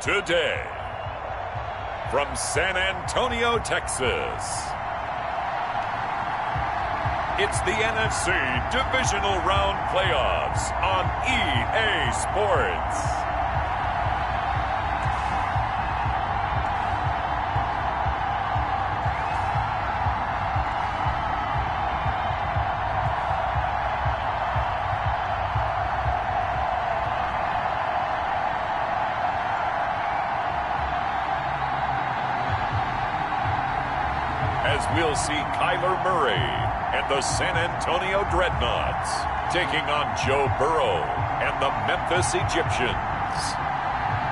Today, from San Antonio, Texas, it's the NFC Divisional Round Playoffs on EA Sports. As we'll see Kyler Murray and the San Antonio Dreadnoughts taking on Joe Burrow and the Memphis Egyptians.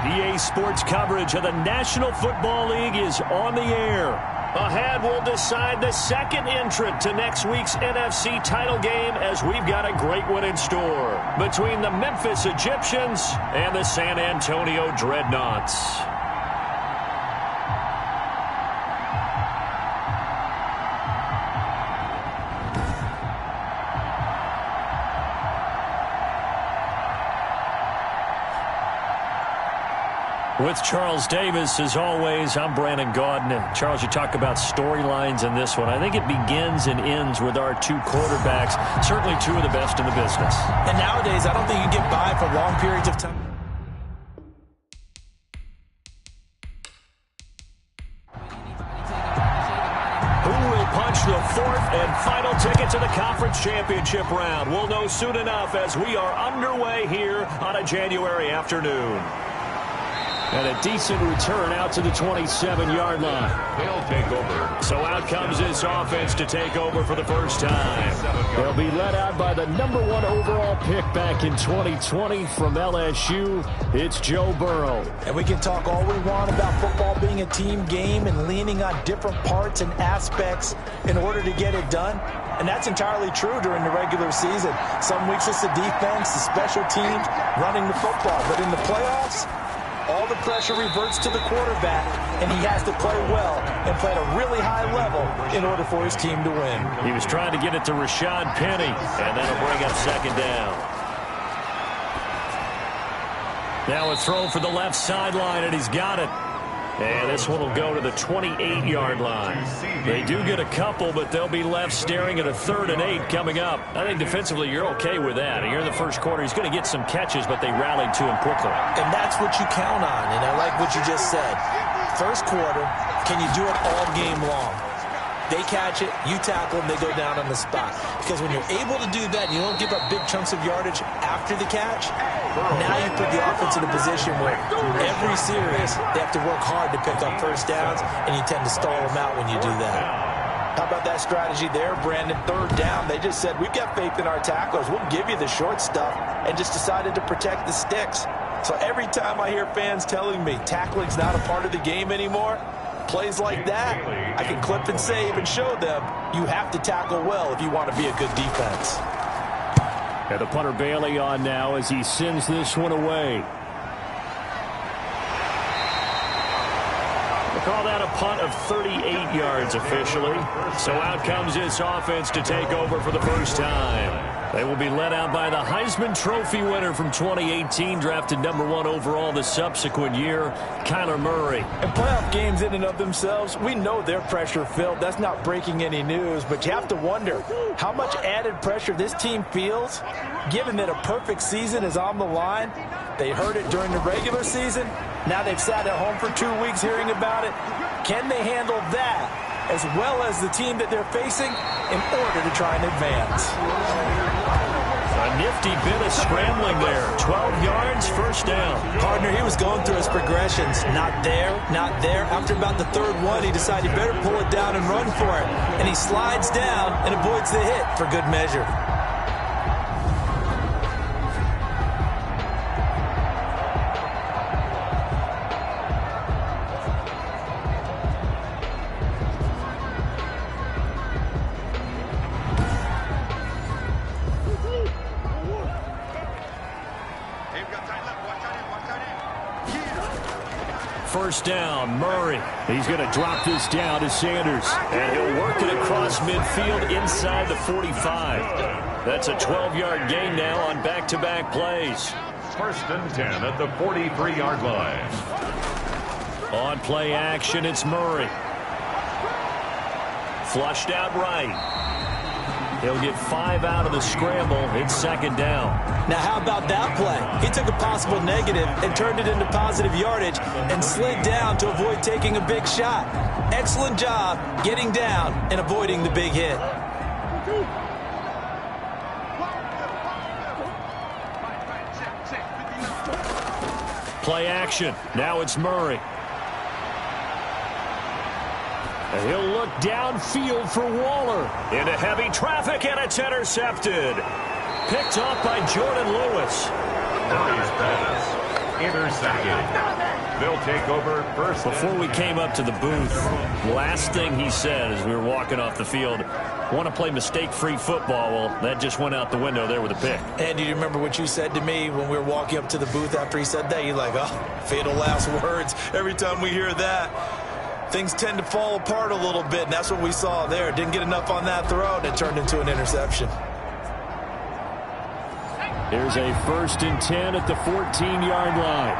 EA Sports coverage of the National Football League is on the air. Ahead, we'll decide the second entrant to next week's NFC title game, as we've got a great one in store between the Memphis Egyptians and the San Antonio Dreadnoughts. With Charles Davis, as always, I'm Brandon Gaudin. Charles, you talk about storylines in this one. I think it begins and ends with our two quarterbacks, certainly two of the best in the business. And nowadays, I don't think you get by for long periods of time. Who will punch the fourth and final ticket to the conference championship round? We'll know soon enough as we are underway here on a January afternoon. And a decent return out to the 27-yard line. They'll take over. So out comes this offense to take over for the first time. They'll be led out by the number 1 overall pick back in 2020 from LSU. It's Joe Burrow. And we can talk all we want about football being a team game and leaning on different parts and aspects in order to get it done. And that's entirely true during the regular season. Some weeks it's the defense, the special teams, running the football. But in the playoffs, all the pressure reverts to the quarterback, and he has to play well and play at a really high level in order for his team to win. He was trying to get it to Rashad Penny, and that'll bring up second down. Now a throw for the left sideline, and he's got it. And this one will go to the 28-yard line. They do get a couple, but they'll be left staring at a 3rd and 8 coming up. I think defensively you're okay with that. Here in the first quarter, he's going to get some catches, but they rallied to him quickly. And that's what you count on, and I like what you just said. First quarter, can you do it all game long? They catch it, you tackle them, they go down on the spot. Because when you're able to do that, you don't give up big chunks of yardage after the catch, now you put the offense in a position where every series they have to work hard to pick up first downs, and you tend to stall them out when you do that. How about that strategy there, Brandon? 3rd down, they just said, we've got faith in our tacklers. We'll give you the short stuff, and just decided to protect the sticks. So every time I hear fans telling me tackling's not a part of the game anymore, plays like that, I can clip and save and show them you have to tackle well if you want to be a good defense. And the punter Bailey on now as he sends this one away. We'll call that a punt of 38 yards officially. So out comes this offense to take over for the first time. They will be led out by the Heisman Trophy winner from 2018, drafted number 1 overall the subsequent year, Kyler Murray. And playoff games in and of themselves, we know they're pressure-filled. That's not breaking any news, but you have to wonder how much added pressure this team feels, given that a perfect season is on the line. They heard it during the regular season. Now they've sat at home for 2 weeks hearing about it. Can they handle that, as well as the team that they're facing, in order to try and advance? A nifty bit of scrambling there. 12 yards, first down. Partner, he was going through his progressions. Not there, not there. After about the 3rd one, he decided he better pull it down and run for it. And he slides down and avoids the hit for good measure. First down, Murray. He's going to drop this down to Sanders. And he'll work it across midfield inside the 45. That's a 12-yard gain now on back-to-back plays. first and 10 at the 43-yard line. On play action, it's Murray. Flushed out right. He'll get 5 out of the scramble. It's second down. Now, how about that play? He took a possible negative and turned it into positive yardage and slid down to avoid taking a big shot. Excellent job getting down and avoiding the big hit. Play action. Now it's Murray. And he'll look downfield for Waller. Into heavy traffic, and it's intercepted. Picked off by Jordan Lewis. Murray's pass intercepted. They'll take over first. Before we came up to the booth, last thing he said as we were walking off the field, want to play mistake-free football. Well, that just went out the window there with a pick. And do you remember what you said to me when we were walking up to the booth after he said that? You're like, oh, fatal last words. Every time we hear that, things tend to fall apart a little bit, and that's what we saw there. Didn't get enough on that throw, and it turned into an interception. Here's a 1st and 10 at the 14-yard line.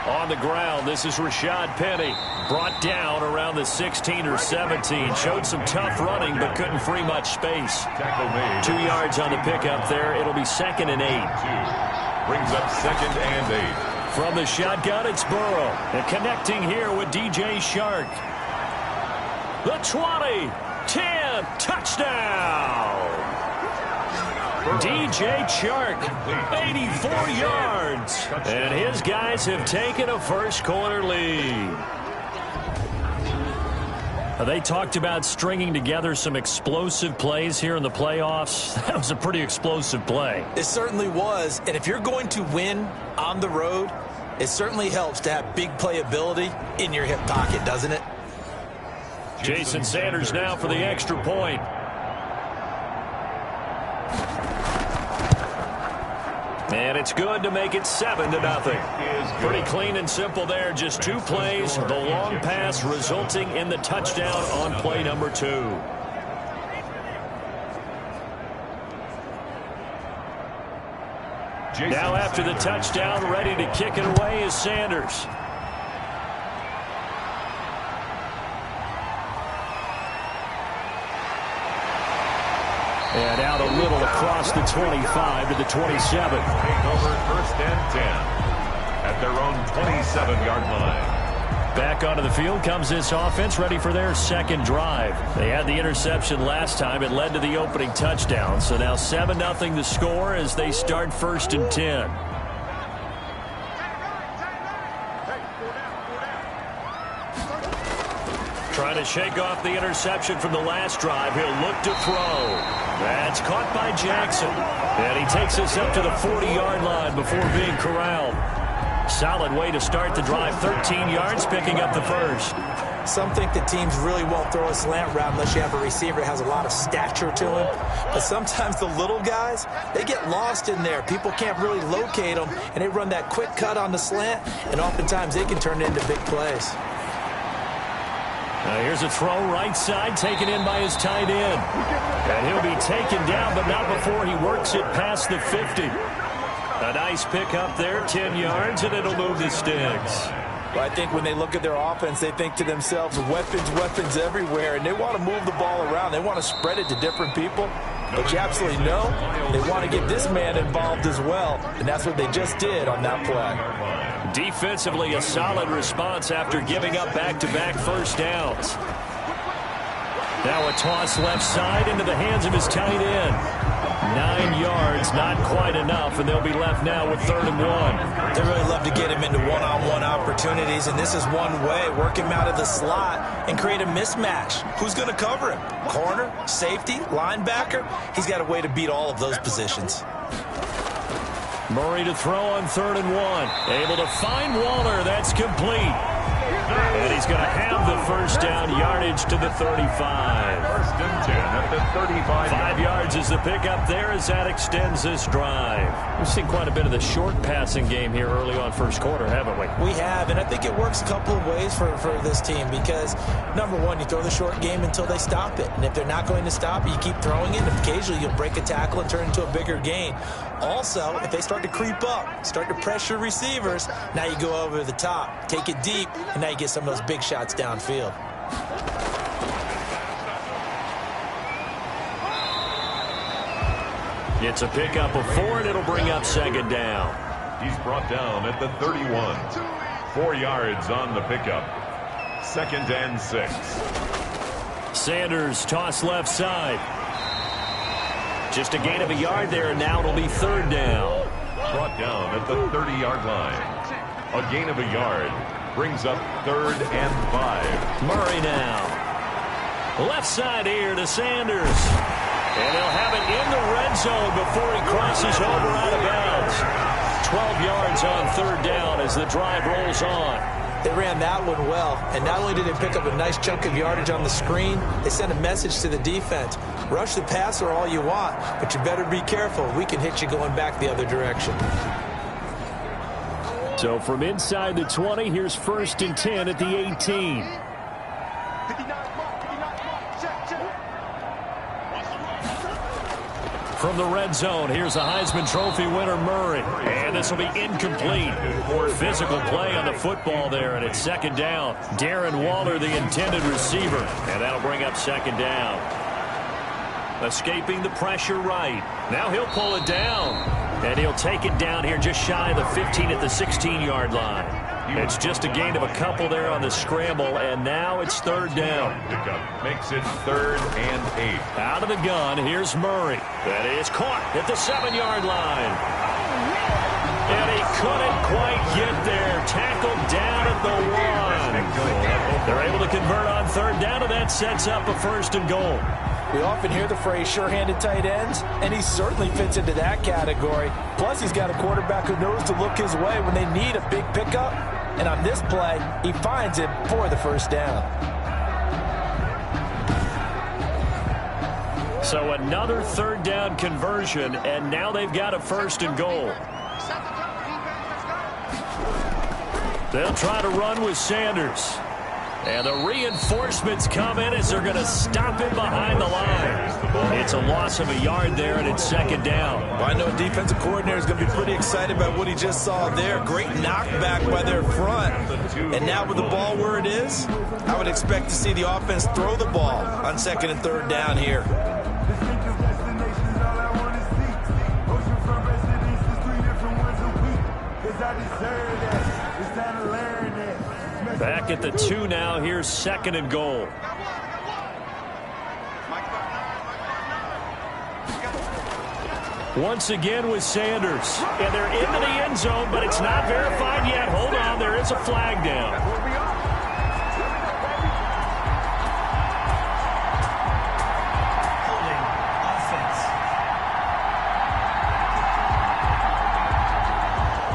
On the ground, this is Rashad Penny. Brought down around the 16 or 17. Showed some tough running, but couldn't free much space. 2 yards on the pickup there. It'll be 2nd and 8. Brings up 2nd and 8. From the shotgun, it's Burrow. And connecting here with DJ Shark. The 20, 10, touchdown! DJ Chark, 84 yards. And his guys have taken a first-quarter lead. They talked about stringing together some explosive plays here in the playoffs. That was a pretty explosive play. It certainly was. And if you're going to win on the road, it certainly helps to have big playability in your hip pocket, doesn't it? Jason Sanders now for the extra point. And it's good to make it 7-0. Pretty clean and simple there. Just 2 plays. The long pass resulting in the touchdown on play number 2. Now after the touchdown, ready to kick it away is Sanders. And out a little across the 25 to the 27. Take over 1st and 10 at their own 27-yard line. Back onto the field comes this offense, ready for their second drive. They had the interception last time. It led to the opening touchdown. So now 7-0 the score as they start 1st and 10. Trying to shake off the interception from the last drive. He'll look to throw. That's caught by Jackson. And he takes us up to the 40-yard line before being corralled. Solid way to start the drive. 13 yards, picking up the first. Some think that teams really won't throw a slant route unless you have a receiver that has a lot of stature to him. But sometimes the little guys, they get lost in there. People can't really locate them, and they run that quick cut on the slant, and oftentimes they can turn it into big plays. Now here's a throw right side, taken in by his tight end. And he'll be taken down, but not before he works it past the 50. A nice pick up there, 10 yards, and it'll move the sticks. Well, I think when they look at their offense, they think to themselves, weapons everywhere, and they want to move the ball around. They want to spread it to different people. But you absolutely know they want to get this man involved as well, and that's what they just did on that play. Defensively, a solid response after giving up back-to-back first downs. Now a toss left side into the hands of his tight end. 9 yards, not quite enough, and they'll be left now with 3rd and 1. They really love to get him into one-on-one opportunities, and this is one way. Work him out of the slot and create a mismatch. Who's going to cover him? Corner, safety, linebacker? He's got a way to beat all of those positions. Murray to throw on 3rd and 1. Able to find Waller. That's complete. And he's going to have the first down, yardage to the 35. First and 10 at the 35. 5 yards is the pickup there as that extends this drive. We've seen quite a bit of the short passing game here early on first quarter, haven't we? We have, and I think it works a couple of ways for this team because, number one, you throw the short game until they stop it. And if they're not going to stop it, you keep throwing it. And occasionally you'll break a tackle and turn it into a bigger gain. Also, if they start to creep up, start to pressure receivers, now you go over the top, take it deep, and now you get some of those big shots downfield. It's a pickup of 4, and it'll bring up second down. He's brought down at the 31. 4 yards on the pickup. Second and 6. Sanders toss left side. Just a gain of a yard there, and now it'll be third down. Brought down at the 30-yard line. A gain of a yard brings up third and 5. Murray now. Left side here to Sanders. And they'll have it in the red zone before he crosses over out of bounds. 12 yards on third down as the drive rolls on. They ran that one well, and not only did they pick up a nice chunk of yardage on the screen, they sent a message to the defense. Rush the passer all you want, but you better be careful. We can hit you going back the other direction. So from inside the 20, here's first and 10 at the 18. From the red zone, here's the Heisman Trophy winner, Murray. And this will be incomplete. Physical play on the football there, and it's second down. Darren Waller, the intended receiver. And that'll bring up second down. Escaping the pressure right. Now he'll pull it down. And he'll take it down here just shy of the 15 at the 16-yard line. It's just a gain of a couple there on the scramble, and now it's third down. Pickup makes it third and 8. Out of the gun, here's Murray. That is caught at the 7-yard line. And he couldn't quite get there. Tackled down at the 1. They're able to convert on third down, and that sets up a first and goal. We often hear the phrase sure-handed tight ends, and he certainly fits into that category. Plus, he's got a quarterback who knows to look his way when they need a big pickup. And on this play, he finds it for the first down. So another third down conversion, and now they've got a first and goal. They'll try to run with Sanders. And the reinforcements come in as they're going to stop him behind the line. It's a loss of a yard there, and it's second down. Well, I know a defensive coordinator is going to be pretty excited about what he just saw there. Great knockback by their front. And now with the ball where it is, I would expect to see the offense throw the ball on second and third down here. Back at the 2 now. Here's second and goal. Once again with Sanders. And they're into the end zone, but it's not verified yet. Hold on, there is a flag down.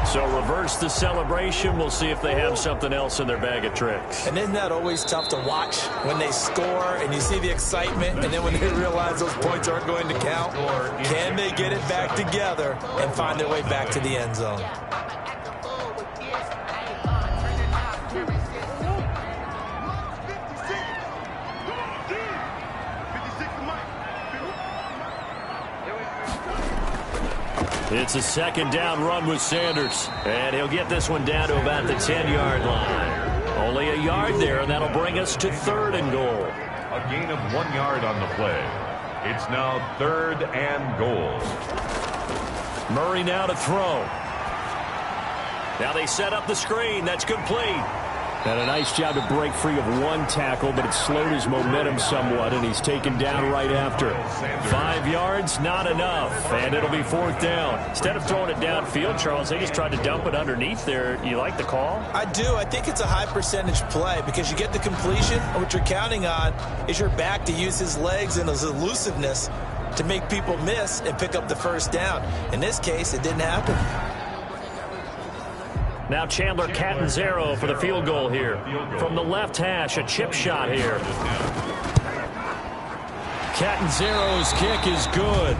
So reverse the celebration. We'll see if they have something else in their bag of tricks. And isn't that always tough to watch when they score and you see the excitement, and then when they realize those points aren't going to count? Can they get it back together and find their way back to the end zone? It's a second down run with Sanders. And he'll get this one down to about the 10-yard line. Only a yard there, and that'll bring us to third and goal. A gain of 1 yard on the play. It's now third and goal. Murray now to throw. Now they set up the screen. That's complete. And a nice job to break free of one tackle, but it slowed his momentum somewhat, and he's taken down right after. 5 yards, not enough, and it'll be fourth down. Instead of throwing it downfield, Charles, they just tried to dump it underneath there. You like the call? I do. I think it's a high percentage play because you get the completion, and what you're counting on is your back to use his legs and his elusiveness to make people miss and pick up the first down. In this case, it didn't happen. Now Chandler Catanzaro for the field goal here. From the left hash, a chip shot here. Catanzaro's kick is good.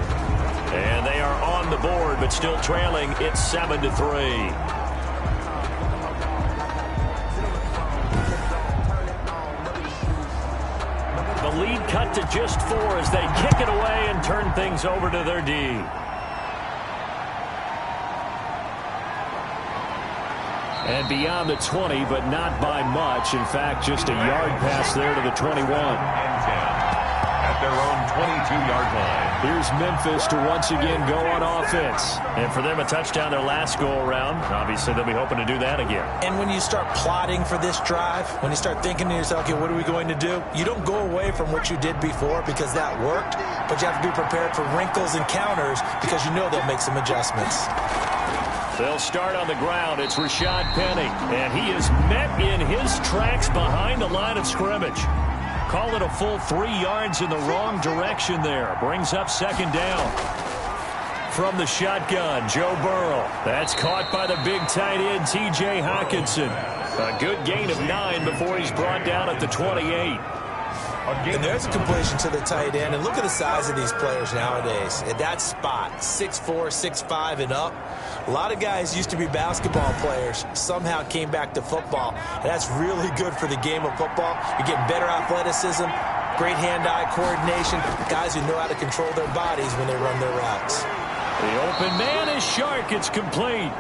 And they are on the board, but still trailing. It's 7-3. The lead cut to just 4 as they kick it away and turn things over to their D. And beyond the 20, but not by much. In fact, just a yard pass there to the 21. At their own 22-yard line. Here's Memphis to once again go on offense. And for them, a touchdown their last go-around. Obviously, they'll be hoping to do that again. And when you start plotting for this drive, when you start thinking to yourself, okay, what are we going to do? You don't go away from what you did before because that worked, but you have to be prepared for wrinkles and counters because you know they'll make some adjustments. They'll start on the ground. It's Rashad Penny, and he is met in his tracks behind the line of scrimmage. Call it a full 3 yards in the wrong direction there. Brings up second down. From the shotgun, Joe Burrow. That's caught by the big tight end, T.J. Hockenson. A good gain of 9 before he's brought down at the 28. And there's a completion to the tight end. And look at the size of these players nowadays. At that spot, 6'4", 6'5", and up. A lot of guys used to be basketball players, somehow came back to football. And that's really good for the game of football. You get better athleticism, great hand-eye coordination, guys who know how to control their bodies when they run their routes. The open man is Shark. It's complete.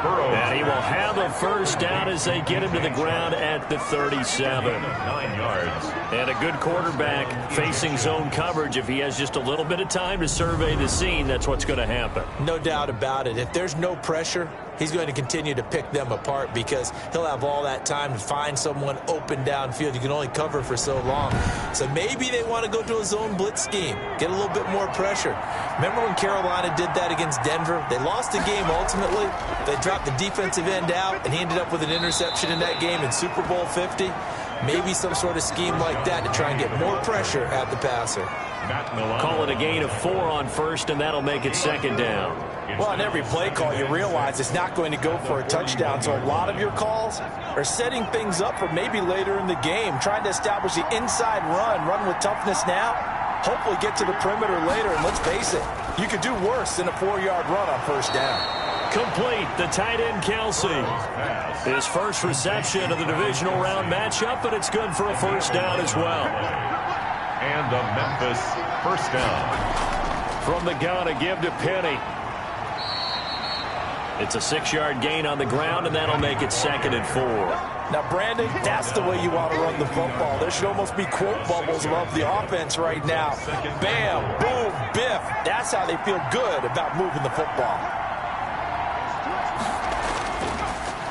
And he will have a first down as they get him to the ground at the 37. 9 yards. And a good quarterback facing zone coverage. If he has just a little bit of time to survey the scene, that's what's going to happen. No doubt about it. If there's no pressure, he's going to continue to pick them apart because he'll have all that time to find someone open downfield. You can only cover for so long. So maybe they want to go to a zone blitz scheme, get a little bit more pressure. Remember when Carolina did that against Denver? They lost the game ultimately. They dropped the defensive end out, and he ended up with an interception in that game in Super Bowl 50. Maybe some sort of scheme like that to try and get more pressure at the passer. Call it a gain of 4 on first, and that'll make it second down. Well, on every play call, you realize it's not going to go for a touchdown. So a lot of your calls are setting things up for maybe later in the game, trying to establish the inside run with toughness now, hopefully get to the perimeter later. And let's face it, you could do worse than a 4-yard run on first down. Complete, the tight end Kelsey. His first reception of the divisional round matchup, but it's good for a first down as well. And a Memphis first down. From the gun, a give to Penny. It's a 6-yard gain on the ground, and that'll make it 2nd and 4. Now, Brandon, that's the way you want to run the football. There should almost be quote bubbles above the offense right now. Bam, boom, biff. That's how they feel good about moving the football.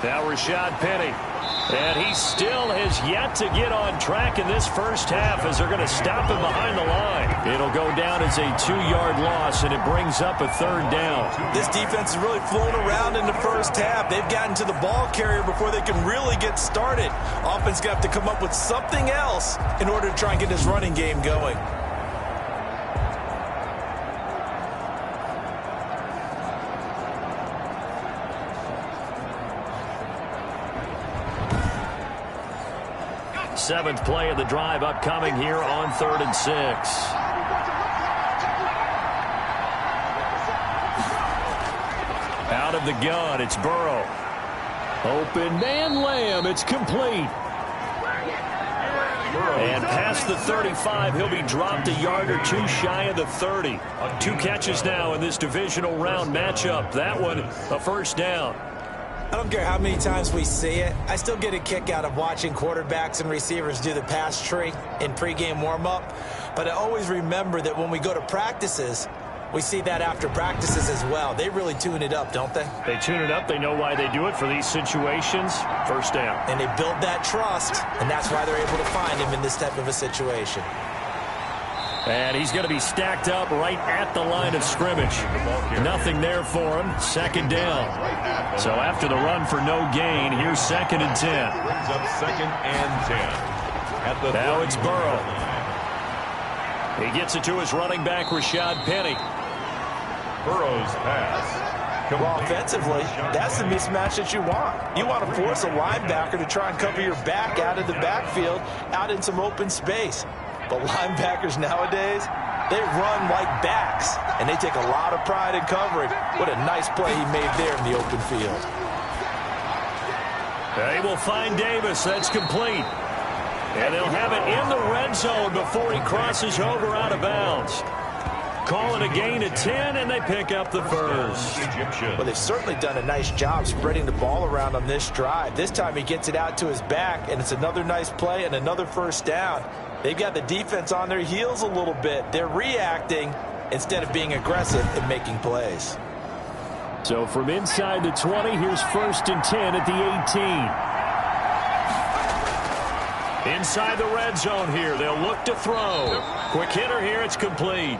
Now Rashad Penny. And he still has yet to get on track in this first half as they're going to stop him behind the line. It'll go down as a 2-yard loss, and it brings up a 3rd down. This defense has really flown around in the first half. They've gotten to the ball carrier before they can really get started. Offense going to have to come up with something else in order to try and get this running game going. Seventh play of the drive upcoming here on 3rd and 6. Out of the gun, it's Burrow. Open man Lamb, it's complete. And past the 35, he'll be dropped a yard or 2 shy of the 30. 2 catches now in this divisional round matchup. That one, a first down. I don't care how many times we see it. I still get a kick out of watching quarterbacks and receivers do the pass tree in pregame warm-up. But I always remember that when we go to practices, we see that after practices as well. They really tune it up, don't they? They tune it up. They know why they do it for these situations. First down. And they build that trust, and that's why they're able to find him in this type of a situation. And he's going to be stacked up right at the line of scrimmage. Nothing there for him. 2nd down. So after the run for no gain, here's 2nd and 10. Brings up 2nd and 10. Now it's Burrow. He gets it to his running back, Rashad Penny. Burrow's pass Well, offensively, that's the mismatch that you want. You want to force a linebacker to try and cover your back out of the backfield, out in some open space. But linebackers nowadays, they run like backs, and they take a lot of pride in covering. What a nice play he made there in the open field. They will find Davis. That's complete. And they'll have it in the red zone before he crosses over out of bounds. Call it a gain of 10, and they pick up the first. Well, they've certainly done a nice job spreading the ball around on this drive. This time he gets it out to his back, and it's another nice play and another first down. They've got the defense on their heels a little bit. They're reacting instead of being aggressive and making plays. So from inside the 20, here's 1st and 10 at the 18. Inside the red zone here. They'll look to throw. Quick hitter here. It's complete.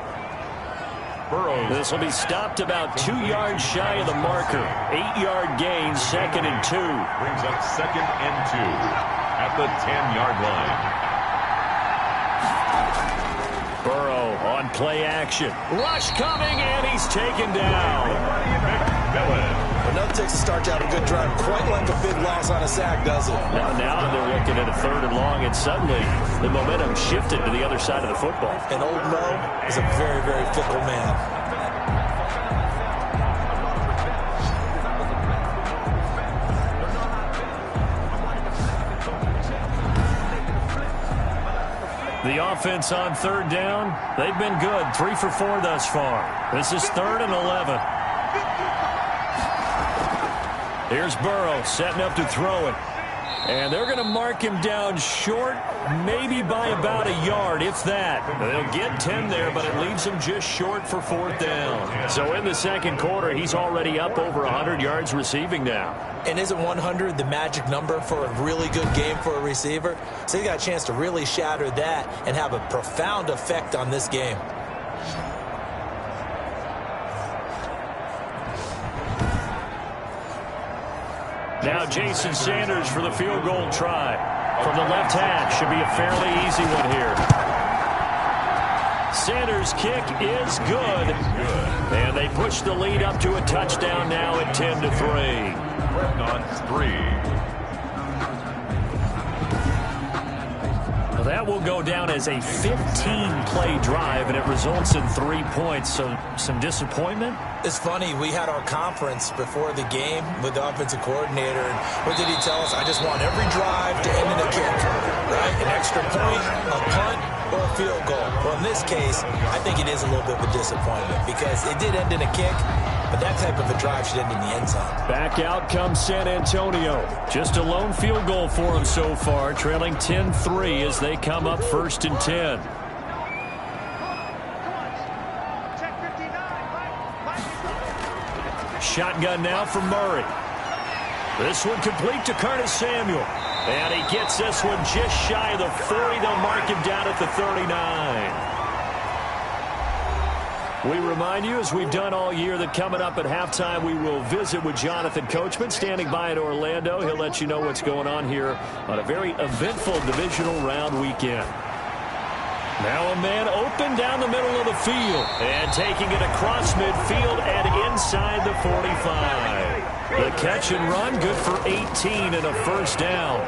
This will be stopped about 2 yards shy of the marker. 8-yard gain, 2nd and 2. Brings up 2nd and 2 at the 10-yard line. Burrow on play action. Rush coming, and he's taken down. Well, nothing takes a start to have a good drive quite like a big loss on a sack, does it? Now they're looking at a 3rd and long, and suddenly the momentum shifted to the other side of the football. And old Mo is a very, very fickle man. The offense on 3rd down, they've been good. 3 for 4 thus far. This is 3rd and 11. Here's Burrow setting up to throw it. And they're going to mark him down short, maybe by about a yard, if that. They'll get 10 there, but it leaves him just short for 4th down. So in the 2nd quarter, he's already up over 100 yards receiving now. And isn't 100 the magic number for a really good game for a receiver? So he got a chance to really shatter that and have a profound effect on this game. Now Jason Sanders for the field goal try. From the left hash, should be a fairly easy one here. Sanders' kick is good. And they push the lead up to a touchdown now at 10-3. Dreadnoughts 3. Well, that will go down as a 15-play drive, and it results in 3 points. So some disappointment? It's funny, we had our conference before the game with the offensive coordinator, and what did he tell us? I just want every drive to end in a kick, right? An extra point, a punt, or a field goal. Well, in this case, I think it is a little bit of a disappointment because it did end in a kick, but that type of a drive should end in the end zone. Back out comes San Antonio. Just a lone field goal for them so far, trailing 10-3 as they come up 1st and 10. Shotgun now for Murray. This one complete to Curtis Samuel. And he gets this one just shy of the 40. They'll mark him down at the 39. We remind you, as we've done all year, that coming up at halftime, we will visit with Jonathan Coachman, standing by in Orlando. He'll let you know what's going on here on a very eventful divisional round weekend. Now a man open down the middle of the field. And taking it across midfield and inside the 45. The catch and run, good for 18 and a 1st down.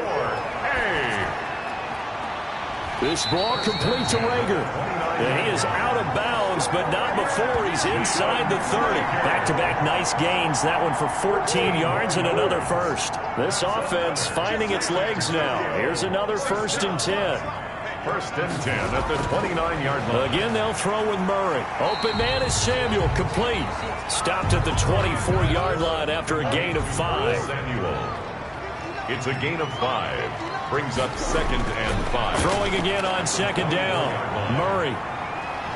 This ball complete to Rager. And he is out of bounds, but not before he's inside the 30. Back-to-back nice gains. That one for 14 yards and another first. This offense finding its legs now. Here's another 1st and 10. 1st and 10 at the 29-yard line. Again, they'll throw with Murray. Open man is Samuel, complete. Stopped at the 24-yard line after a gain of 5. Samuel. It's a gain of 5. Brings up 2nd and 5. Throwing again on 2nd down. Murray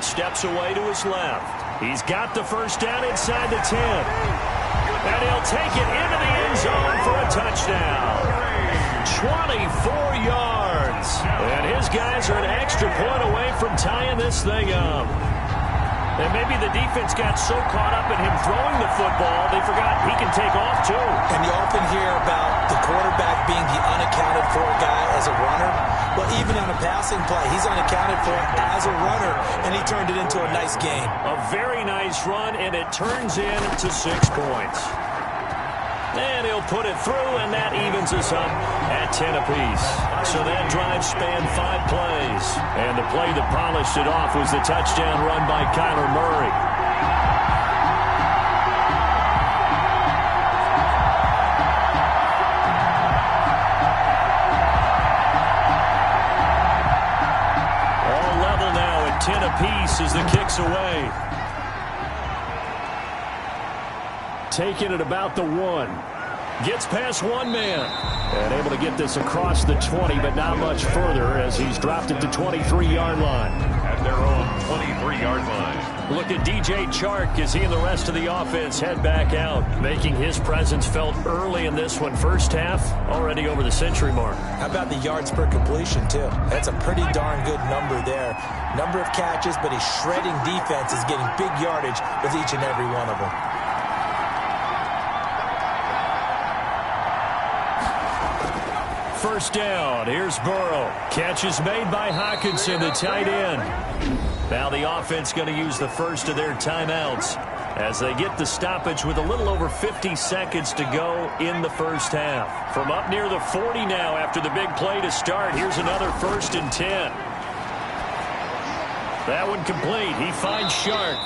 steps away to his left. He's got the 1st down inside the 10. And he'll take it into the end zone for a touchdown. 24 yards. And his guys are an extra point away from tying this thing up. And maybe the defense got so caught up in him throwing the football, they forgot he can take off too. And you often hear about the quarterback being the unaccounted-for guy as a runner. Well, even on a passing play, he's unaccounted for as a runner, and he turned it into a nice gain. A very nice run, and it turns into 6 points. And he'll put it through, and that evens us up at 10 apiece. So that drive spanned 5 plays. And the play that polished it off was the touchdown run by Kyler Murray. All level now at 10 apiece as the kick's away. Taking it about the 1. Gets past one man. And able to get this across the 20, but not much further as he's dropped it to 23-yard line. At their own 23-yard line. Look at DJ Chark as he and the rest of the offense head back out, making his presence felt early in this one. First half, already over the century mark. How about the yards per completion, too? That's a pretty darn good number there. Number of catches, but he's shredding defenses, getting big yardage with each and every one of them. First down, here's Burrow. Catch is made by Hockenson, the tight end. Now the offense going to use the first of their timeouts as they get the stoppage with a little over 50 seconds to go in the first half. From up near the 40 now after the big play to start, here's another 1st and 10. That one complete. He finds Shark.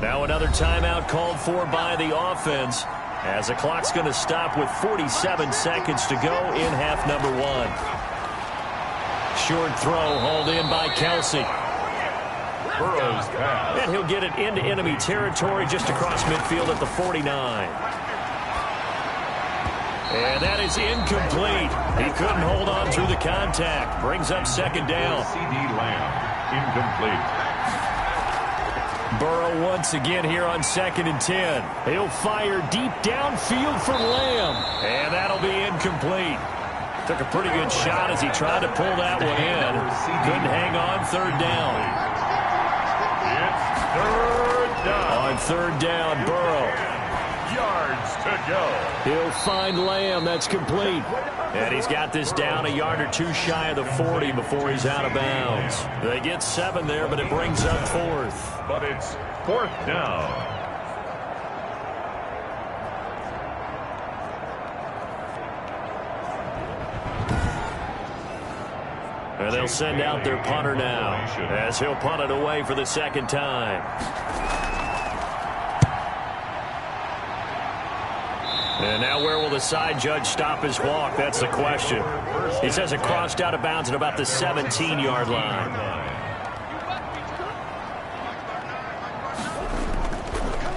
Now another timeout called for by the offense, as the clock's going to stop with 47 seconds to go in half number 1. Short throw hauled in by Kelsey. Burrow's pass. And he'll get it into enemy territory just across midfield at the 49. And that is incomplete. He couldn't hold on through the contact. Brings up 2nd down. CD Lamb, incomplete. Burrow once again here on 2nd and 10. He'll fire deep downfield for Lamb. And that'll be incomplete. Took a pretty good shot as he tried to pull that one in. Couldn't hang on 3rd down. It's 3rd down. On 3rd down, Burrow. Yards to go. He'll find Lamb. That's complete. And he's got this down a yard or 2 shy of the 40 before he's out of bounds. They get 7 there, but it brings up 4th. But it's 4th down. And they'll send out their punter now as he'll punt it away for the 2nd time. And now where will the side judge stop his walk? That's the question. He says it crossed out of bounds at about the 17-yard line.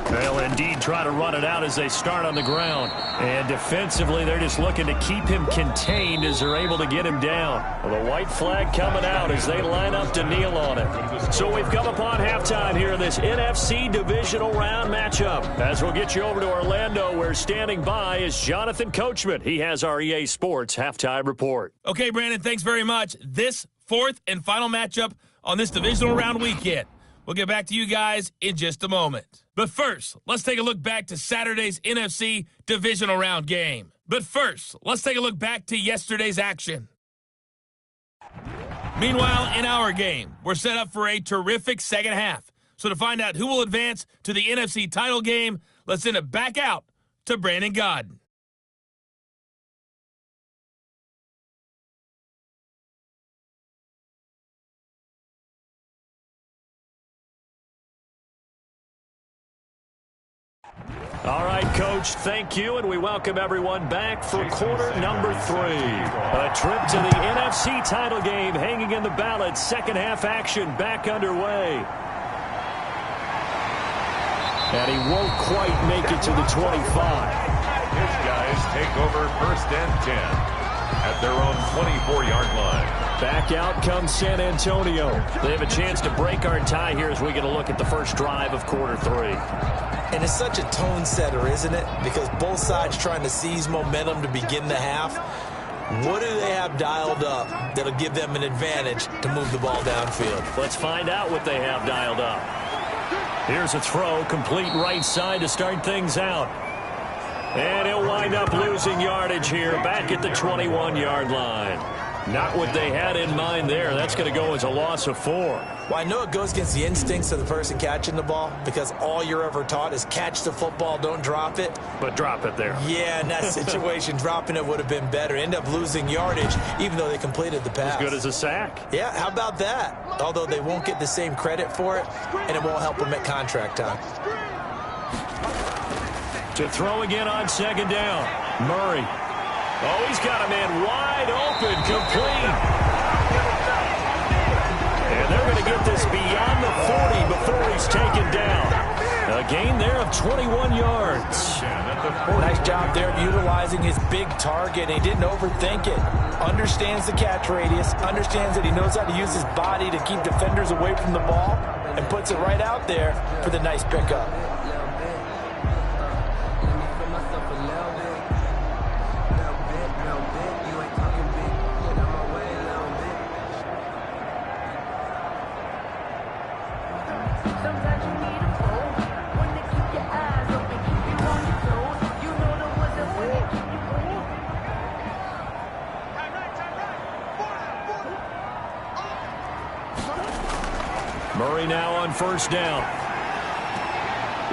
They'll indeed try to run it out as they start on the ground. And defensively, they're just looking to keep him contained as they're able to get him down. Well, the white flag coming out as they line up to kneel on it. So we've come upon halftime here in this NFC Divisional Round matchup. As we'll get you over to Orlando, where standing by is Jonathan Coachman. He has our EA Sports Halftime Report. Okay, Brandon, thanks very much. This 4th and final matchup on this Divisional Round weekend. We'll get back to you guys in just a moment. But first, let's take a look back to Saturday's NFC Divisional Round game. But first, let's take a look back to yesterday's action. Meanwhile, in our game, we're set up for a terrific second half. So to find out who will advance to the NFC title game, let's send it back out to Brandon Godden. All right, Coach, thank you, and we welcome everyone back for quarter number 3. A trip to the NFC title game hanging in the balance. Second half action back underway. And he won't quite make it to the 25. His guys take over 1st and 10 at their own 24-yard line. Back out comes San Antonio. They have a chance to break our tie here as we get a look at the first drive of quarter 3. And it's such a tone setter, isn't it? Because both sides trying to seize momentum to begin the half. What do they have dialed up that'll give them an advantage to move the ball downfield? Let's find out what they have dialed up. Here's a throw, complete right side to start things out. And he'll wind up losing yardage here back at the 21-yard line. Not what they had in mind there. That's going to go as a loss of 4. Well, I know it goes against the instincts of the person catching the ball because all you're ever taught is catch the football, don't drop it. But drop it there. Yeah, in that situation, dropping it would have been better. End up losing yardage, even though they completed the pass. As good as a sack. Yeah, how about that? Although they won't get the same credit for it, and it won't help them at contract time. To throw again on second down. Murray. Oh, he's got a man wide open, complete. And they're going to get this beyond the 40 before he's taken down. A gain there of 21 yards. Nice job there of utilizing his big target. He didn't overthink it. Understands the catch radius. Understands that he knows how to use his body to keep defenders away from the ball. And puts it right out there for the nice pickup. Murray now on first down.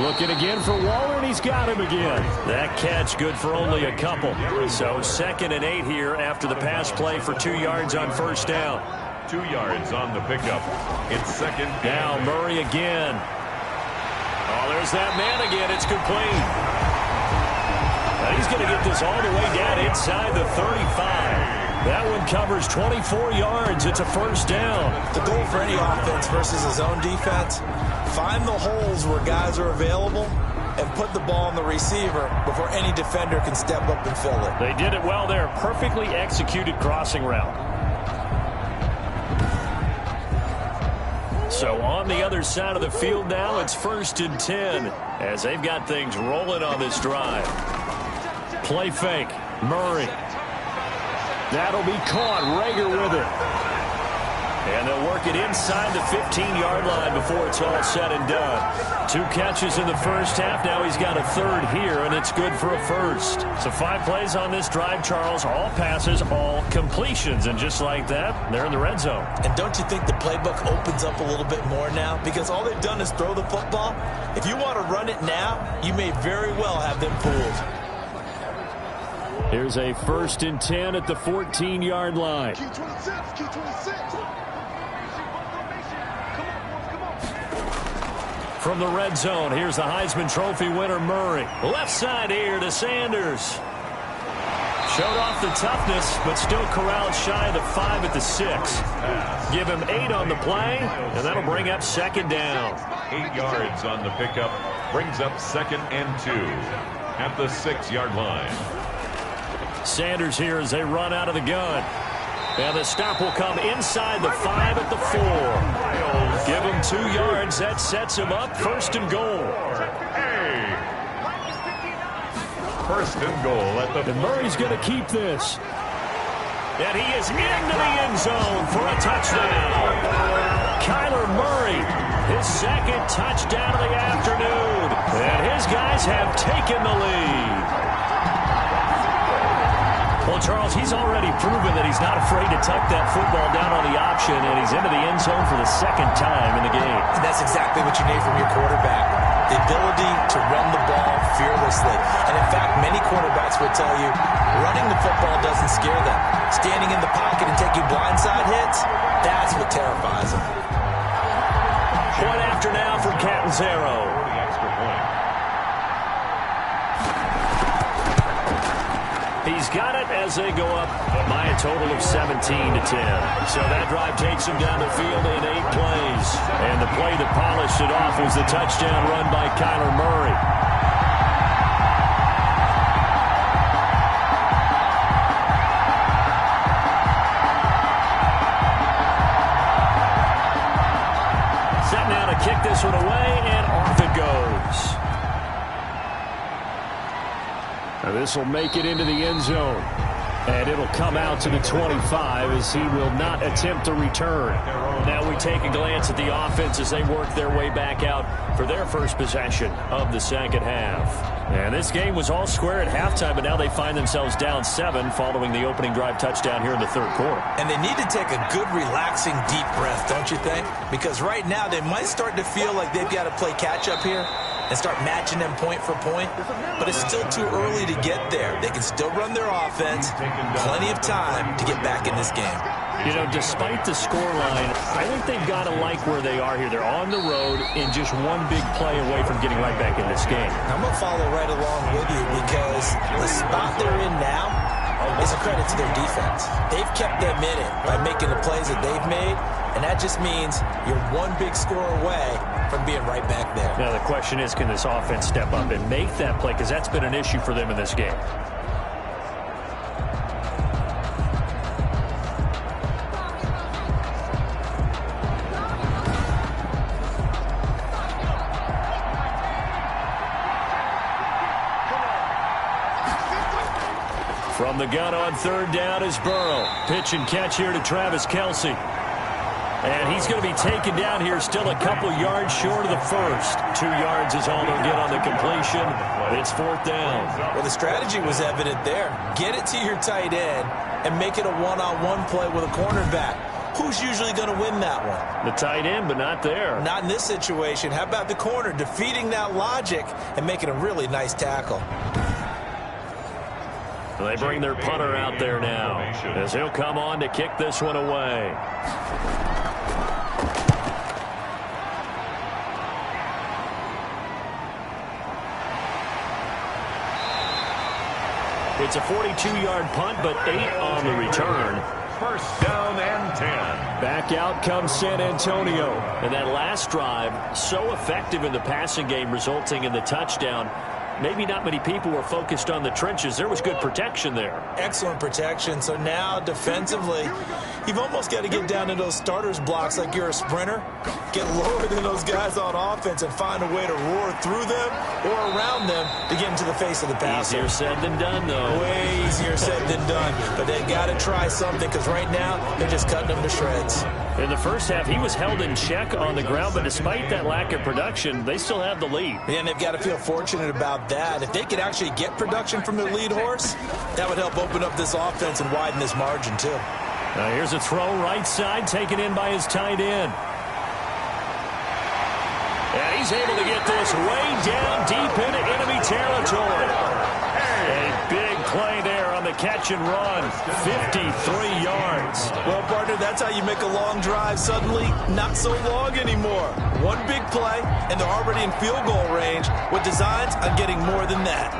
Looking again for Waller, and he's got him again. That catch good for only a couple. So 2nd and 8 here after the pass play for 2 yards on first down. 2 yards on the pickup. It's second down. Now Murray again. Oh, there's that man again. It's complete. Now he's going to get this all the way down inside the 35. That one covers 24 yards. It's a first down. The goal for any offense versus his own defense, find the holes where guys are available and put the ball on the receiver before any defender can step up and fill it. They did it well there. Perfectly executed crossing route. So on the other side of the field now, it's 1st and 10 as they've got things rolling on this drive. Play fake. Murray. That'll be caught. Rager with it. And they'll work it inside the 15-yard line before it's all said and done. 2 catches in the first half. Now he's got a 3rd here, and it's good for a first. So 5 plays on this drive, Charles. All passes, all completions. And just like that, they're in the red zone. And don't you think the playbook opens up a little bit more now? Because all they've done is throw the football. If you want to run it now, you may very well have them fooled. Here's a 1st and 10 at the 14-yard line. From the red zone, here's the Heisman Trophy winner, Murray. Left side here to Sanders. Showed off the toughness, but still corralled shy of the 5 at the 6. Give him 8 on the play, and that'll bring up 2nd down. 8 yards on the pickup. Brings up 2nd and 2 at the 6-yard line. Sanders here as they run out of the gun. And the stop will come inside the 5 at the 4. Give him 2 yards. That sets him up. 1st and goal. First and goal at the... And Murray's going to keep this. And he is into the end zone for a touchdown. Kyler Murray, his 2nd touchdown of the afternoon. And his guys have taken the lead. Well, Charles, he's already proven that he's not afraid to tuck that football down on the option, and he's into the end zone for the 2nd time in the game. And that's exactly what you need from your quarterback, the ability to run the ball fearlessly. And, in fact, many quarterbacks will tell you running the football doesn't scare them. Standing in the pocket and taking blindside hits, that's what terrifies them. Point after now for Catanzaro. The extra point. He's got it as they go up by a total of 17-10. So that drive takes him down the field in 8 plays. And the play that polished it off was the touchdown run by Kyler Murray. Set now to kick this one away, and off it goes. Now this will make it into the end zone. And it'll come out to the 25 as he will not attempt to return. Now we take a glance at the offense as they work their way back out for their first possession of the second half. And this game was all square at halftime, but now they find themselves down 7 following the opening drive touchdown here in the third quarter. And they need to take a good, relaxing, deep breath, don't you think? Because right now they might start to feel like they've got to play catch-up here and start matching them point for point. But it's still too early to get there. They can still run their offense. Plenty of time to get back in this game. You know, despite the scoreline, I think they've got to like where they are here. They're on the road and just one big play away from getting right back in this game. I'm going to follow right along with you because the spot they're in now is a credit to their defense. They've kept them in it by making the plays that they've made, and that just means you're one big score away from being right back there. Now, the question is, can this offense step up and make that play? Because that's been an issue for them in this game. From the gun on third down is Burrow. Pitch and catch here to Travis Kelce. And he's going to be taken down here, still a couple yards short of the first. 2 yards is all they'll get on the completion. It's fourth down. Well, the strategy was evident there. Get it to your tight end and make it a one-on-one play with a cornerback. Who's usually going to win that one? The tight end, but not there. Not in this situation. How about the corner defeating that logic and making a really nice tackle? They bring their punter out there now as he'll come on to kick this one away. It's a 42-yard punt, but 8 on the return. First down and 10. Back out comes San Antonio. And that last drive, so effective in the passing game, resulting in the touchdown. Maybe not many people were focused on the trenches. There was good protection there. Excellent protection. So now defensively, you've almost got to get down to those starters blocks like you're a sprinter. Get lower than those guys on offense and find a way to roar through them or around them to get into the face of the passer. Easier said than done, though. Way easier said than done. But they got to try something because right now they're just cutting them to shreds. In the first half, he was held in check on the ground, but despite that lack of production, they still have the lead. Yeah, and they've got to feel fortunate about that. If they could actually get production from their lead horse, that would help open up this offense and widen this margin, too. Now here's a throw right side, taken in by his tight end. And he's able to get this way down deep into enemy territory. A big play there on the catch and run. 53 yards. Well, partner, that's how you make a long drive suddenly not so long anymore. One big play, and they're already in field goal range with designs on getting more than that.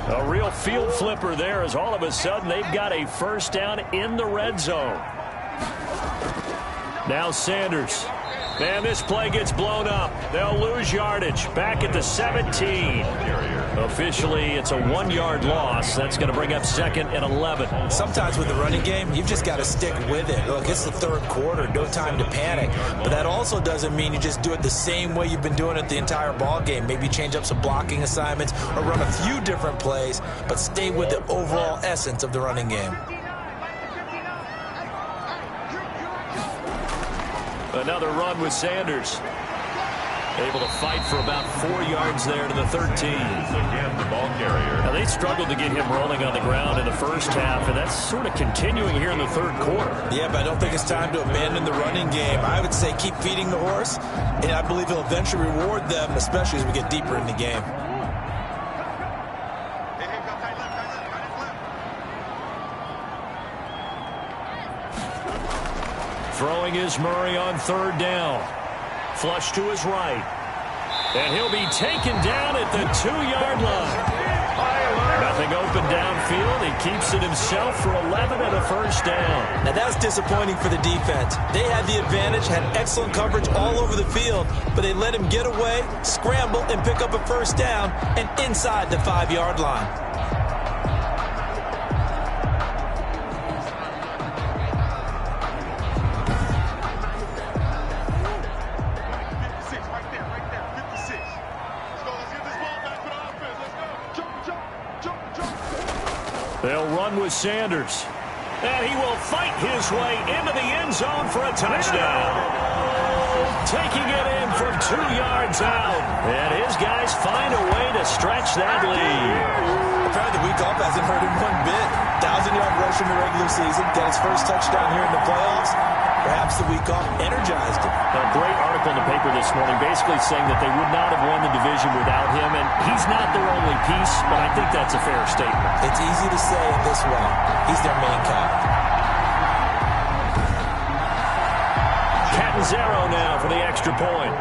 A real field flipper there as all of a sudden they've got a first down in the red zone. Now Sanders. Man, this play gets blown up. They'll lose yardage. Back at the 17. Officially, it's a 1-yard loss. That's going to bring up 2nd and 11. Sometimes with the running game, you've just got to stick with it. Look, it's the third quarter. No time to panic. But that also doesn't mean you just do it the same way you've been doing it the entire ball game. Maybe change up some blocking assignments or run a few different plays, but stay with the overall essence of the running game. Another run with Sanders. Able to fight for about 4 yards there to the 13. Again, the ball carrier. Now, they struggled to get him rolling on the ground in the first half, and that's sort of continuing here in the third quarter. Yeah, but I don't think it's time to abandon the running game. I would say keep feeding the horse, and I believe he'll eventually reward them, especially as we get deeper in the game. Throwing is Murray on third down. Flush to his right. And he'll be taken down at the 2-yard line. Nothing open downfield. He keeps it himself for 11 and a first down. Now that's disappointing for the defense. They had the advantage, had excellent coverage all over the field, but they let him get away, scramble, and pick up a first down and inside the 5-yard line. They'll run with Sanders. And he will fight his way into the end zone for a touchdown. Taking it in from 2 yards out. And his guys find a way to stretch that lead. Apparently the week off hasn't hurt him one bit. 1,000-yard rush in the regular season. Got his first touchdown here in the playoffs. Perhaps the week off energized him. A great article in the paper this morning basically saying that they would not have won the division without him. And he's not their only piece, but I think that's a fair statement. It's easy to say it this way. He's their main guy. Catanzaro now for the extra point.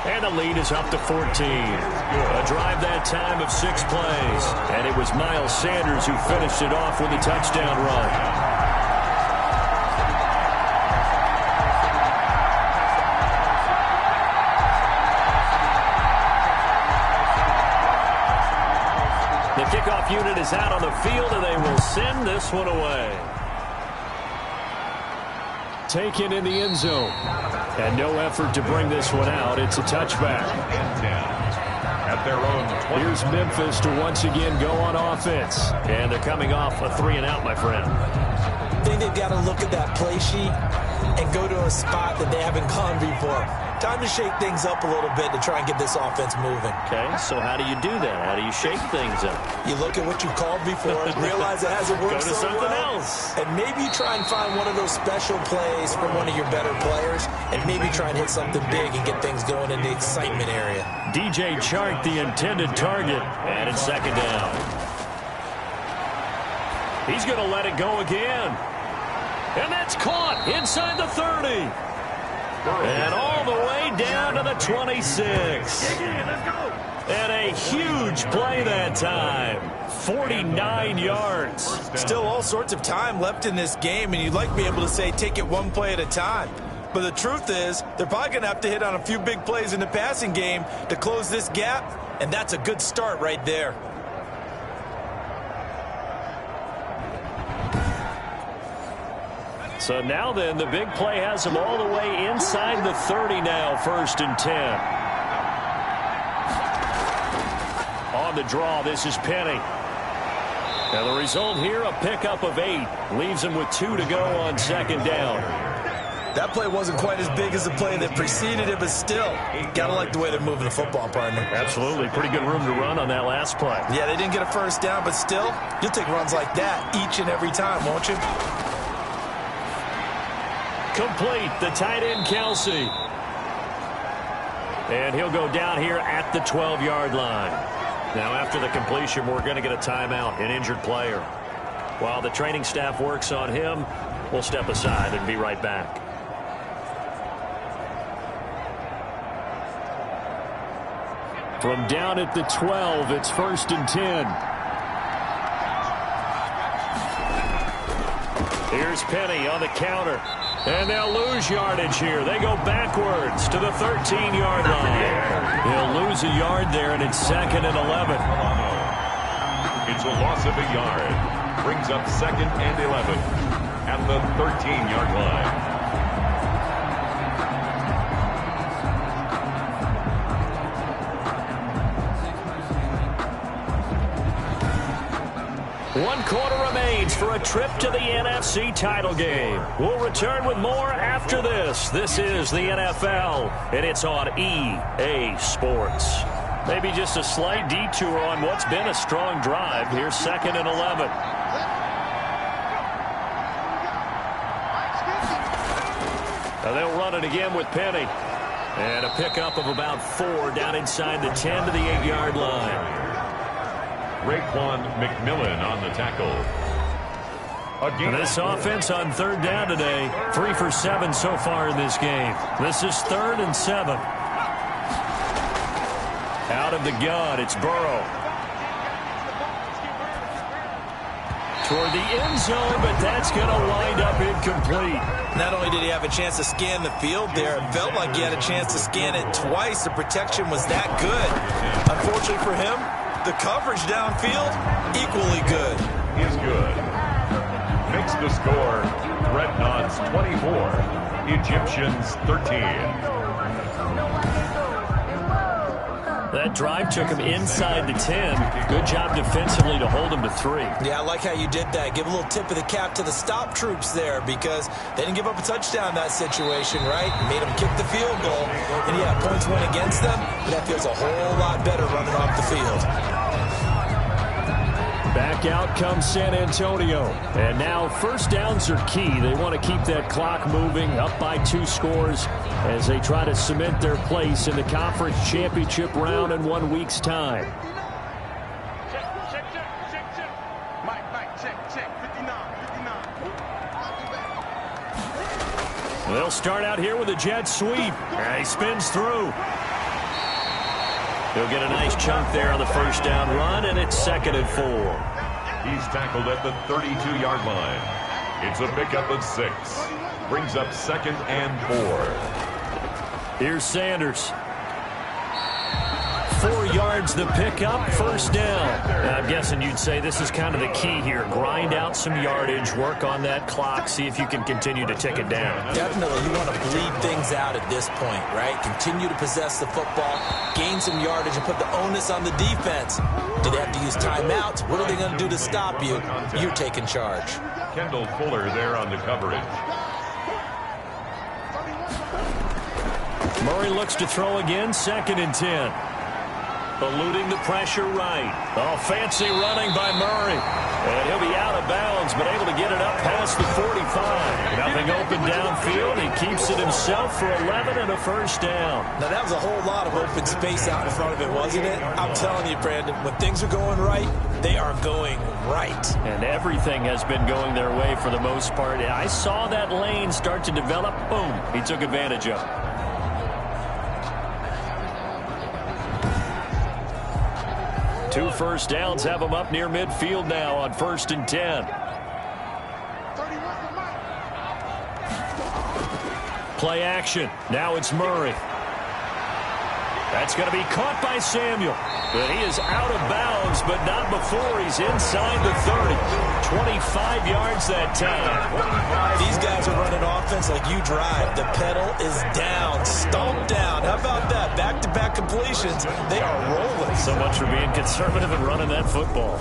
And the lead is up to 14. A drive that time of 6 plays. And it was Miles Sanders who finished it off with a touchdown run. The kickoff unit is out on the field, and they will send this one away. Taken in the end zone. And no effort to bring this one out. It's a touchback. At their own 20. Here's Memphis to once again go on offense. And they're coming off a 3-and-out, my friend. I think they've got to look at that play sheet and go to a spot that they haven't gone before. Time to shake things up a little bit to try and get this offense moving. Okay, so how do you do that? How do you shake things up? You look at what you called before, realize it hasn't worked Go to so something well, else. and maybe you try and find one of those special plays from one of your better players, and maybe try and hit something big and get things going in the excitement area. DJ Chark, the intended target, and it's second down. He's going to let it go again. And that's caught inside the 30. And all the way down to the 26. And a huge play that time. 49 yards. Still all sorts of time left in this game, and you'd like to be able to say take it one play at a time. But the truth is, they're probably going to have to hit on a few big plays in the passing game to close this gap, and that's a good start right there. So now then, the big play has them all the way inside the 30 now, 1st and 10. On the draw, this is Penny. Now the result here, a pickup of 8. Leaves them with 2 to go on second down. That play wasn't quite as big as the play that preceded it, but still, gotta like the way they're moving the football, partner. Absolutely. Pretty good room to run on that last play. Yeah, they didn't get a first down, but still, you'll take runs like that each and every time, won't you? Complete, the tight end, Kelsey. And he'll go down here at the 12-yard line. Now, after the completion, we're going to get a timeout, an injured player. While the training staff works on him, we'll step aside and be right back. From down at the 12, it's 1st and 10. Here's Penny on the counter. And they'll lose yardage here. They go backwards to the 13-yard line. They'll lose a yard there, and it's 2nd and 11. It's a loss of a yard. Brings up 2nd and 11 at the 13-yard line. One quarter remains for a trip to the NFC title game. We'll return with more after this. This is the NFL, and it's on EA Sports. Maybe just a slight detour on what's been a strong drive. Here's 2nd and 11. Now they'll run it again with Penny. And a pickup of about 4 down inside the 10 to the 8-yard line. Raekwon McMillan on the tackle. And this offense on 3rd down today, 3 for 7 so far in this game. This is 3rd and 7. Out of the gun, it's Burrow. Toward the end zone, but that's going to wind up incomplete. Not only did he have a chance to scan the field there, it felt like he had a chance to scan it twice. The protection was that good. Unfortunately for him, the coverage downfield, equally good. Is good. Makes the score, Dreadnoughts 24, Egyptians 13. That drive took him inside the 10. Good job defensively to hold him to 3. Yeah, I like how you did that. Give a little tip of the cap to the stop troops there because they didn't give up a touchdown in that situation, right? Made them kick the field goal. And, yeah, points went against them, but that feels a whole lot better running off the field. Back out comes San Antonio. And now first downs are key. They want to keep that clock moving, up by 2 scores as they try to cement their place in the conference championship round in 1 week's time. They'll start out here with a jet sweep. He spins through. He'll get a nice chunk there on the first down run, and it's 2nd and 4. He's tackled at the 32-yard line. It's a pickup of 6. Brings up 2nd and 4. Here's Sanders. 4 yards the pickup, first down. Now, I'm guessing you'd say this is kind of the key here. Grind out some yardage, work on that clock, see if you can continue to tick it down. Definitely, you want to bleed things out at this point, right? Continue to possess the football, gain some yardage, and put the onus on the defense. Do they have to use timeouts? What are they going to do to stop you? You're taking charge. Kendall Fuller there on the coverage. Murray looks to throw again, 2nd and 10. Eluding the pressure right. Oh, fancy running by Murray. And he'll be out of bounds, but able to get it up past the 45. Nothing open downfield. He keeps it himself for 11 and a first down. Now, that was a whole lot of open space out in front of it, wasn't it? I'm telling you, Brandon, when things are going right, they are going right. And everything has been going their way for the most part. I saw that lane start to develop. Boom. He took advantage of it. 2 first downs have him up near midfield now on 1st and 10. Play action. Now it's Murray. That's going to be caught by Samuel. But he is out of bounds, but not before he's inside the 30. 25 yards that time. These guys are running offense like you drive. The pedal is down, stomped down. How about that? Back-to-back completions. They are rolling. So much for being conservative and running that football.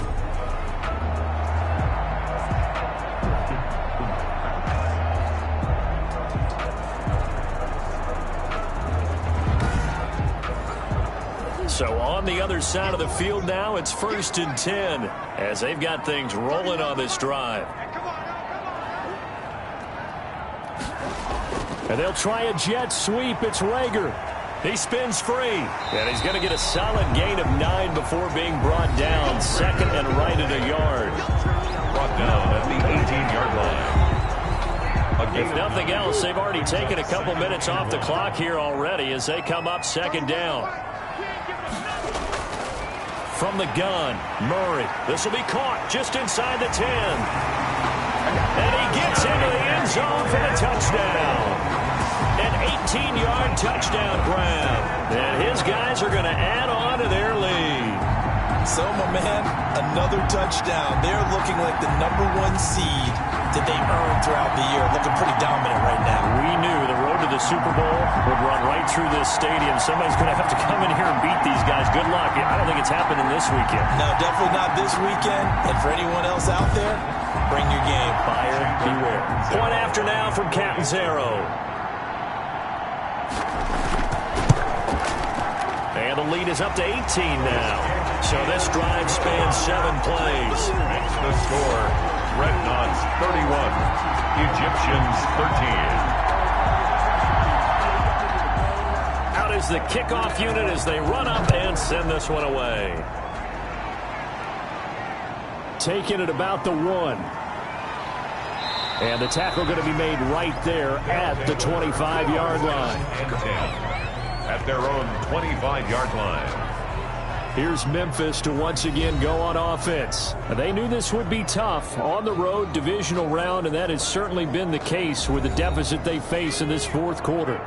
So on the other side of the field now, it's 1st and 10 as they've got things rolling on this drive. And they'll try a jet sweep. It's Rager. He spins free. And he's going to get a solid gain of 9 before being brought down. 2nd and right at a yard. Brought down at the 18-yard line. If nothing else, they've already taken a couple minutes off the clock here already as they come up 2nd down. From the gun, Murray. This will be caught just inside the 10. And he gets into the end zone for the touchdown. An 18-yard touchdown grab. And his guys are going to add on to their lead. So, my man, another touchdown. They're looking like the #1 seed that they earned throughout the year. Looking pretty dominant right now. We knew the road to the Super Bowl would run right through this stadium. Somebody's going to have to come in here and beat these guys. Good luck. I don't think it's happening this weekend. No, definitely not this weekend. And for anyone else out there, bring your game. Buyer beware. Point after now from Catanzaro. And the lead is up to 18 now. So this drive spans 7 plays. The score, Dreadnoughts 31, Egyptians 13. Out is the kickoff unit as they run up and send this one away. Taking it about the 1. And the tackle going to be made right there at the 25-yard line. And 10 at their own 25-yard line. Here's Memphis to once again go on offense. They knew this would be tough on the road, divisional round, and that has certainly been the case with the deficit they face in this 4th quarter.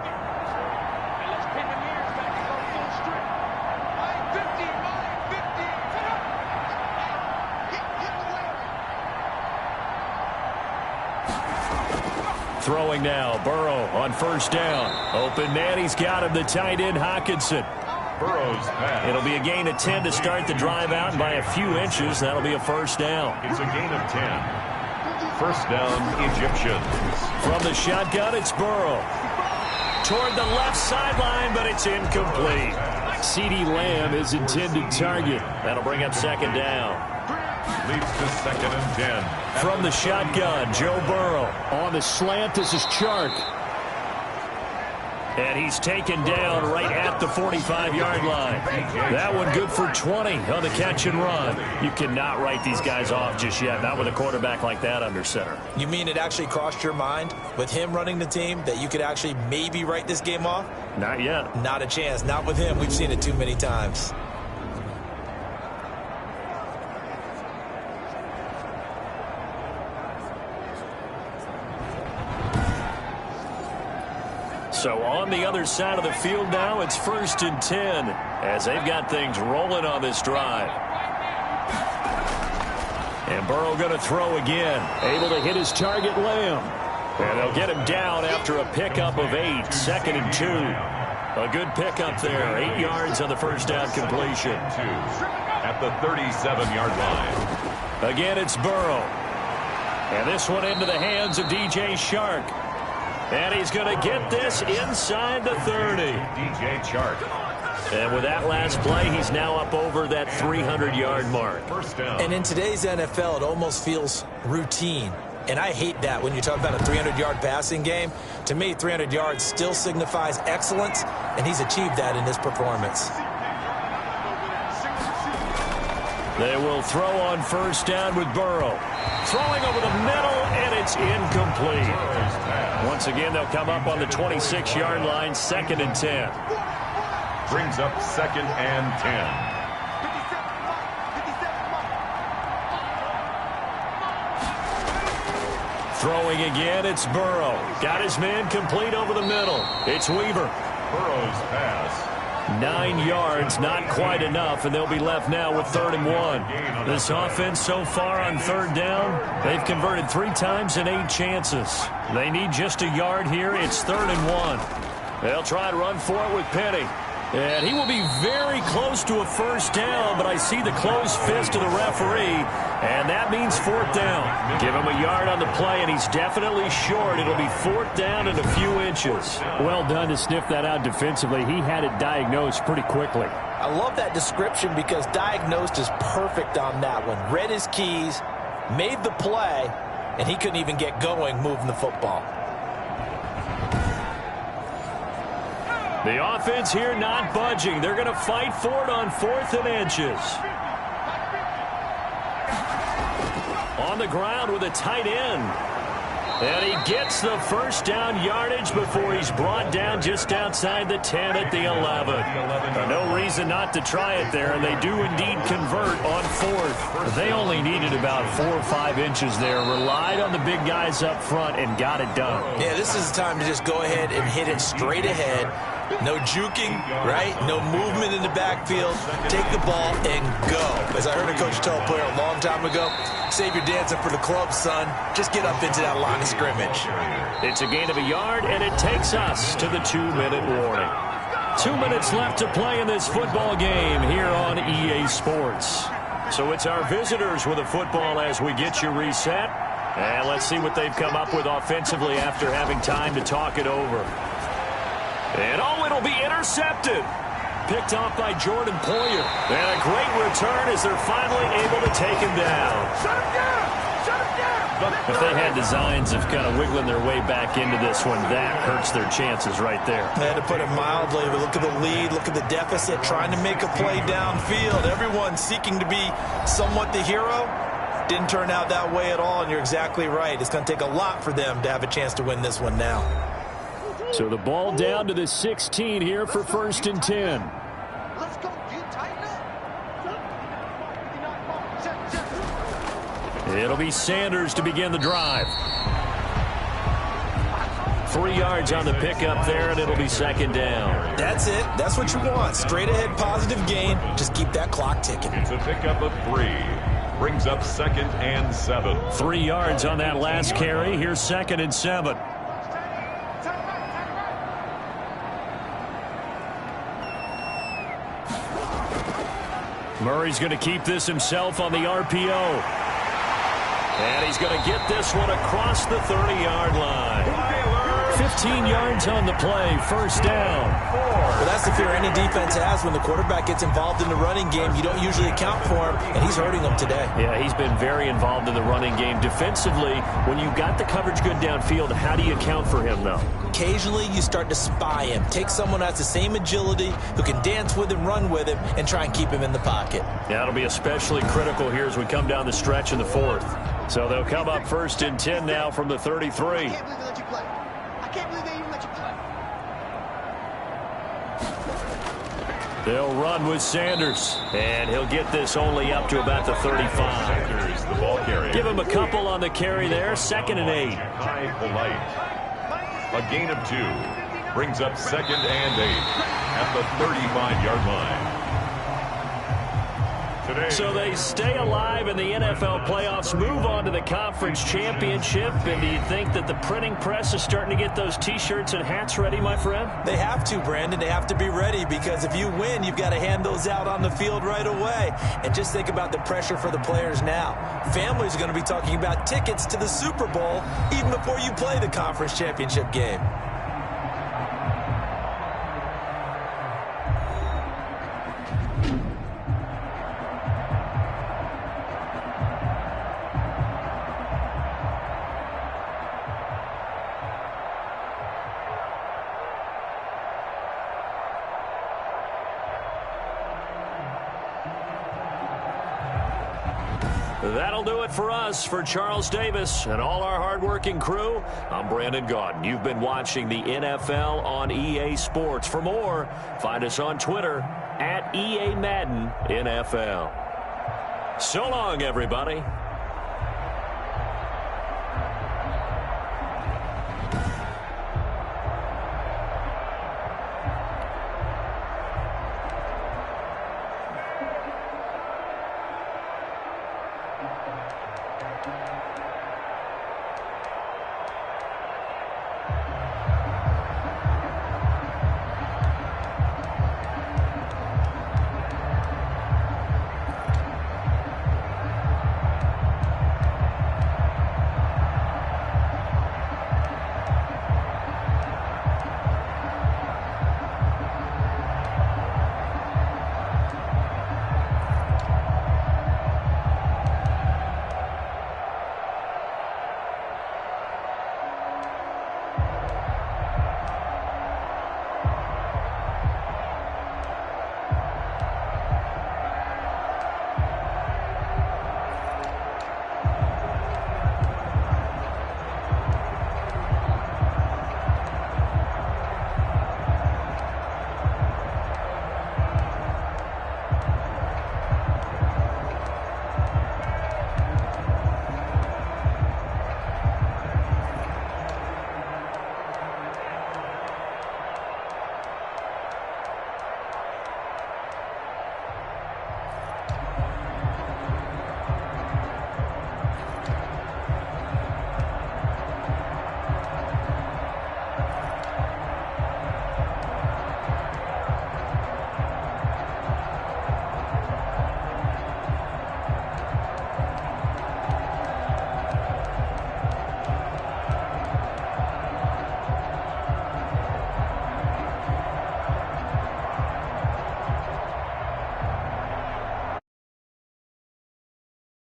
Throwing now, Burrow on 1st down. Open man, he's got him, the tight end, Hockenson. Burrow's pass. It'll be a gain of 10 to start the drive out, and by a few inches, that'll be a first down. It's a gain of 10. First down, Egyptians. From the shotgun, it's Burrow. Toward the left sideline, but it's incomplete. CeeDee Lamb is intended target. That'll bring up second down. Leads to second and 10. From the shotgun, Joe Burrow. On the slant, this is Chark. And he's taken down right at the 45-yard line. That one good for 20 on the catch and run. You cannot write these guys off just yet, not with a quarterback like that under center. You mean it actually crossed your mind with him running the team that you could actually maybe write this game off? Not yet. Not a chance. Not with him. We've seen it too many times. So on the other side of the field now, it's first and 10 as they've got things rolling on this drive. And Burrow going to throw again. Able to hit his target, Lamb. And they'll get him down after a pickup of 8. Second and 2. A good pickup there. 8 yards on the first down completion. At the 37-yard line. Again, it's Burrow. And this one into the hands of DJ Chark. And he's going to get this inside the 30. DJ Chark. And with that last play, he's now up over that 300-yard mark. First down. And in today's NFL, it almost feels routine. And I hate that when you talk about a 300-yard passing game. To me, 300 yards still signifies excellence, and he's achieved that in this performance. They will throw on first down with Burrow. Throwing over the middle, and it's incomplete. Once again, they'll come up on the 26-yard line, second and 10. Brings up second and 10. Throwing again, it's Burrow. Got his man complete over the middle. It's Weaver. Burrow's pass. 9 yards, not quite enough, and they'll be left now with 3rd and 1. This offense so far on 3rd down, they've converted 3 times in 8 chances. They need just a yard here. It's 3rd and 1. They'll try to run for it with Penny. And he will be very close to a first down, but I see the closed fist of the referee, and that means 4th down. Give him a yard on the play, and he's definitely short. It'll be 4th down and a few inches. Well done to sniff that out defensively. He had it diagnosed pretty quickly. I love that description because diagnosed is perfect on that one. Read his keys, made the play, and he couldn't even get going moving the football. The offense here not budging. They're going to fight for it on 4th and inches. On the ground with a tight end. And he gets the first down yardage before he's brought down just outside the 10 at the 11. No reason not to try it there, and they do indeed convert on 4th. They only needed about 4 or 5 inches there, relied on the big guys up front, and got it done. Yeah, this is the time to just go ahead and hit it straight ahead. No juking, right? No movement in the backfield. Take the ball and go. As I heard a coach tell a player a long time ago, save your dancing for the club, son. Just get up into that line of scrimmage. It's a gain of a yard, and it takes us to the 2-minute warning. 2 minutes left to play in this football game here on EA Sports. So it's our visitors with the football as we get you reset. And let's see what they've come up with offensively after having time to talk it over. And it'll be intercepted. Picked off by Jordan Poyer. And a great return as they're finally able to take him down. Shut him down! Shut him down! If they had designs of kind of wiggling their way back into this one, that hurts their chances right there. They had to put it mildly, but look at the lead, look at the deficit, trying to make a play downfield. Everyone seeking to be somewhat the hero. Didn't turn out that way at all, and you're exactly right. It's going to take a lot for them to have a chance to win this one now. So the ball down to the 16 here for 1st and 10. Let's go. You tighten up. It'll be Sanders to begin the drive. 3 yards on the pickup there, and it'll be 2nd down. That's it. That's what you want. Straight ahead, positive gain. Just keep that clock ticking. It's a pickup of 3. Brings up 2nd and 7. 3 yards on that last carry. Here's 2nd and 7. Murray's going to keep this himself on the RPO. And he's going to get this one across the 30-yard line. 15 yards on the play, first down. Well, that's the fear any defense has when the quarterback gets involved in the running game. You don't usually account for him, and he's hurting them today. Yeah, he's been very involved in the running game. Defensively, when you've got the coverage good downfield, how do you account for him, though? Occasionally, you start to spy him. Take someone who has the same agility, who can dance with him, run with him, and try and keep him in the pocket. Yeah, it'll be especially critical here as we come down the stretch in the fourth. So they'll come up 1st and 10 now from the 33. They'll run with Sanders, and he'll get this only up to about the 35. Sanders, the ball carrier. Give him a couple on the carry there, 2nd and 8. High polite. A gain of 2 brings up 2nd and 8 at the 35-yard line. So they stay alive in the NFL playoffs, move on to the conference championship. And do you think that the printing press is starting to get those T-shirts and hats ready, my friend? They have to, Brandon. They have to be ready because if you win, you've got to hand those out on the field right away. And just think about the pressure for the players now. Families are going to be talking about tickets to the Super Bowl even before you play the conference championship game. That'll do it for us. For Charles Davis and all our hardworking crew, I'm Brandon Gaudin. You've been watching the NFL on EA Sports. For more, find us on Twitter @EA Madden NFL. So long, everybody.